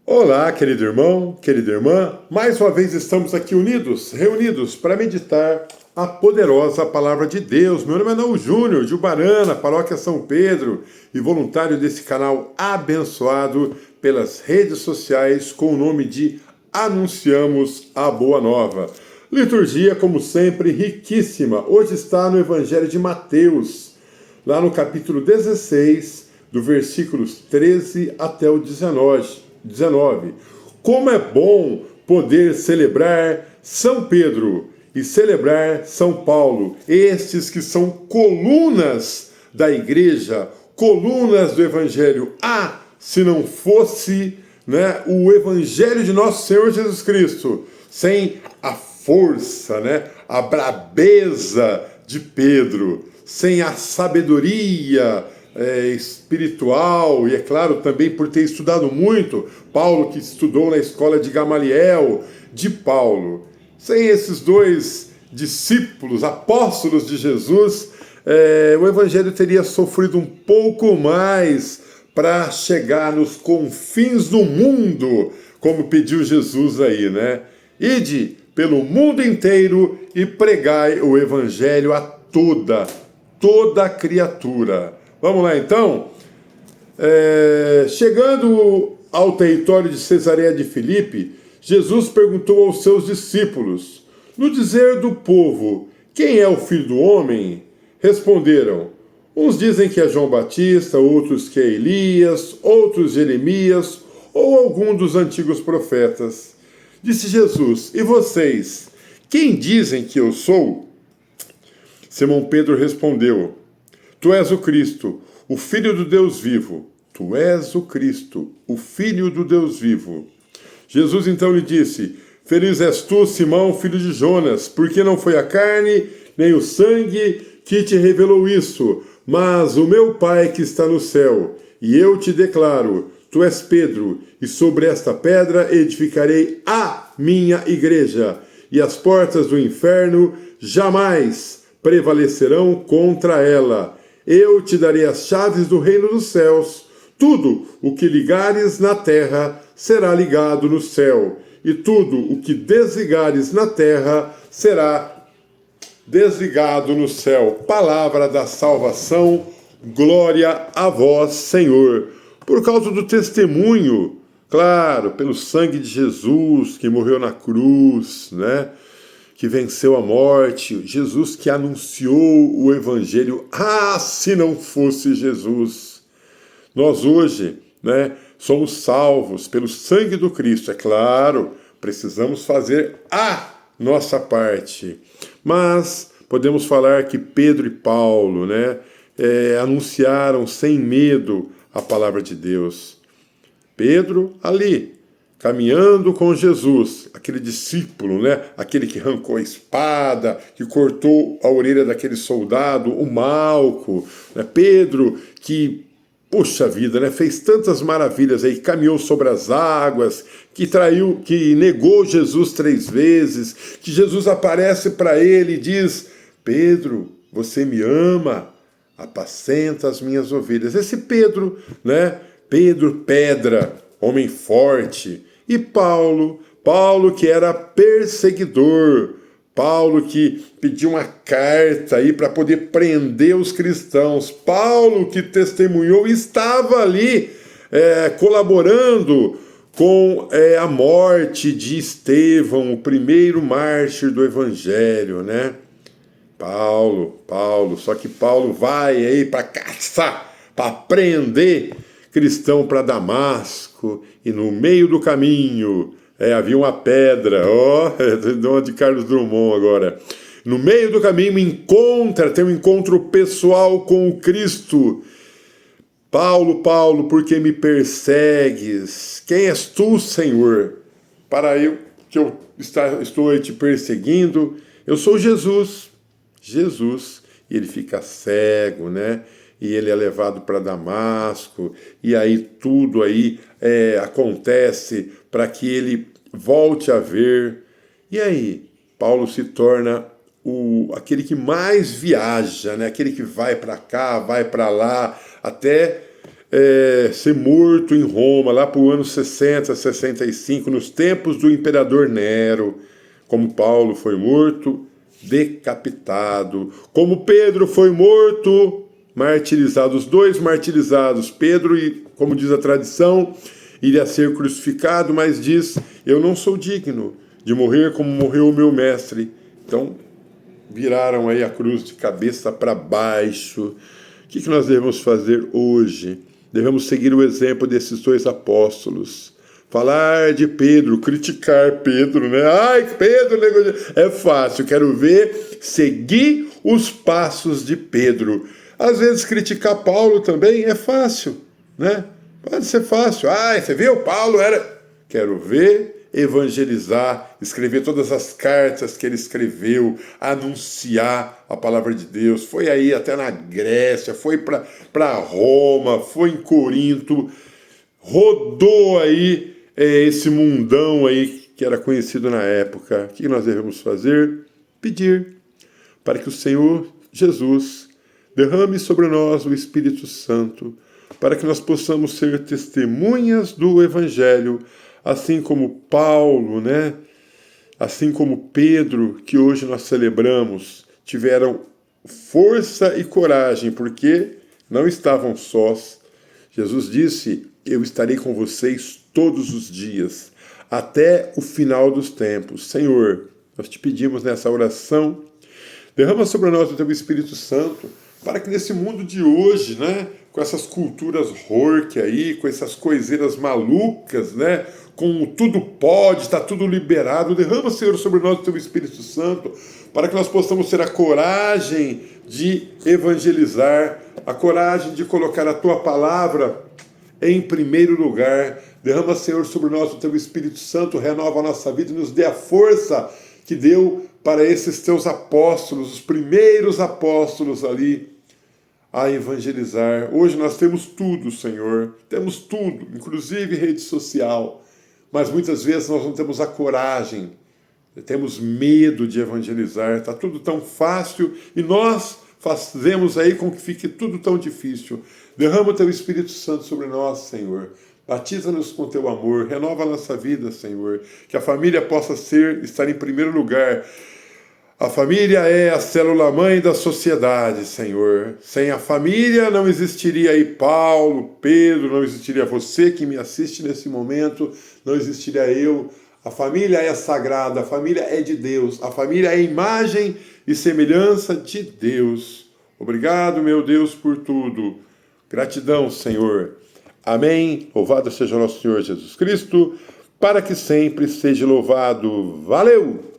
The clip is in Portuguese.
Olá, querido irmão, querida irmã. Mais uma vez estamos aqui reunidos para meditar a poderosa palavra de Deus. Meu nome é Naú Júnior, de Ubarana, Paróquia São Pedro, e voluntário desse canal abençoado pelas redes sociais com o nome de Anunciamos a Boa Nova. Liturgia, como sempre, riquíssima. Hoje está no Evangelho de Mateus, lá no capítulo 16, do versículos 13 até o 19. Como é bom poder celebrar São Pedro e celebrar São Paulo, estes que são colunas da igreja, colunas do Evangelho. Se não fosse, o Evangelho de nosso Senhor Jesus Cristo, sem a força, a brabeza de Pedro, sem a sabedoria espiritual, e é claro também por ter estudado muito, Paulo que estudou na escola de Gamaliel, de Paulo. Sem esses dois discípulos, apóstolos de Jesus, o Evangelho teria sofrido um pouco mais para chegar nos confins do mundo, como pediu Jesus aí, Ide pelo mundo inteiro e pregai o Evangelho a toda criatura. Vamos lá então? Chegando ao território de Cesareia de Filipe, Jesus perguntou aos seus discípulos: no dizer do povo, quem é o Filho do Homem? Responderam: uns dizem que é João Batista, outros que é Elias, outros Jeremias ou algum dos antigos profetas. Disse Jesus: e vocês, quem dizem que eu sou? Simão Pedro respondeu: tu és o Cristo, o Filho do Deus vivo. Tu és o Cristo, o Filho do Deus vivo. Jesus então lhe disse: feliz és tu, Simão, filho de Jonas, porque não foi a carne nem o sangue que te revelou isso, mas o meu Pai que está no céu. E eu te declaro: tu és Pedro, e sobre esta pedra edificarei a minha igreja, e as portas do inferno jamais prevalecerão contra ela. Eu te darei as chaves do reino dos céus. Tudo o que ligares na terra será ligado no céu, e tudo o que desligares na terra será desligado no céu. Palavra da salvação, glória a vós, Senhor. Por causa do testemunho, claro, pelo sangue de Jesus que morreu na cruz, que venceu a morte, Jesus que anunciou o Evangelho. Se não fosse Jesus! Nós hoje, somos salvos pelo sangue do Cristo. É claro, precisamos fazer a nossa parte. Mas podemos falar que Pedro e Paulo, anunciaram sem medo a palavra de Deus. Pedro ali, caminhando com Jesus, aquele discípulo, aquele que arrancou a espada, que cortou a orelha daquele soldado, o Malco, Pedro que, puxa vida, fez tantas maravilhas aí, caminhou sobre as águas, que negou Jesus 3 vezes, que Jesus aparece para ele e diz: Pedro, você me ama? Apacenta as minhas ovelhas. Esse Pedro, Pedro, pedra, homem forte. E Paulo que era perseguidor, Paulo que pediu uma carta aí para poder prender os cristãos, Paulo que testemunhou e estava ali colaborando com a morte de Estevão, o primeiro mártir do Evangelho, Paulo, só que Paulo vai aí para caçar, para prender cristão para Damasco, e no meio do caminho havia uma pedra, uma de Carlos Drummond agora. No meio do caminho tem um encontro pessoal com o Cristo. Paulo, por que me persegues? Quem és tu, Senhor? Para eu que eu estou te perseguindo, eu sou Jesus. E ele fica cego, e ele é levado para Damasco, e aí tudo aí acontece para que ele volte a ver. E aí Paulo se torna aquele que mais viaja, aquele que vai para cá, vai para lá, até ser morto em Roma, lá para o ano 60, 65, nos tempos do imperador Nero, como Paulo foi morto, decapitado, como Pedro foi morto, martirizado, os dois martirizados, Pedro, e como diz a tradição, iria ser crucificado, mas diz, eu não sou digno de morrer como morreu o meu mestre. Então, viraram aí a cruz de cabeça para baixo. O que nós devemos fazer hoje? Devemos seguir o exemplo desses dois apóstolos. Falar de Pedro, criticar Pedro, né? Ai, Pedro, é fácil. Quero ver seguir os passos de Pedro. Às vezes criticar Paulo também é fácil, né? Pode ser fácil. Ai, você viu? Paulo era... Quero ver evangelizar, escrever todas as cartas que ele escreveu, anunciar a palavra de Deus. Foi aí até na Grécia, foi para Roma, foi em Corinto, rodou aí esse mundão aí que era conhecido na época. O que nós devemos fazer? Pedir para que o Senhor Jesus derrame sobre nós o Espírito Santo, para que nós possamos ser testemunhas do Evangelho, assim como Paulo, né? Assim como Pedro, que hoje nós celebramos, tiveram força e coragem, porque não estavam sós. Jesus disse, eu estarei com vocês todos os dias, até o final dos tempos. Senhor, nós te pedimos nessa oração, derrama sobre nós o teu Espírito Santo, para que nesse mundo de hoje, né, com essas culturas horque aí, com essas coiseiras malucas, né, com tudo pode, está tudo liberado, derrama, Senhor, sobre nós o teu Espírito Santo, para que nós possamos ter a coragem de evangelizar, a coragem de colocar a tua palavra em primeiro lugar. Derrama, Senhor, sobre nós o teu Espírito Santo, renova a nossa vida e nos dê a força que deu para esses teus apóstolos, os primeiros apóstolos ali, a evangelizar. Hoje nós temos tudo, Senhor, temos tudo, inclusive rede social, mas muitas vezes nós não temos a coragem, temos medo de evangelizar, está tudo tão fácil e nós fazemos aí com que fique tudo tão difícil. Derrama o teu Espírito Santo sobre nós, Senhor. Batiza-nos com teu amor, renova a nossa vida, Senhor, que a família possa estar em primeiro lugar. A família é a célula-mãe da sociedade, Senhor. Sem a família não existiria aí Paulo, Pedro, não existiria você que me assiste nesse momento, não existiria eu. A família é sagrada, a família é de Deus, a família é imagem e semelhança de Deus. Obrigado, meu Deus, por tudo. Gratidão, Senhor. Amém. Louvado seja o nosso Senhor Jesus Cristo, para que sempre seja louvado. Valeu!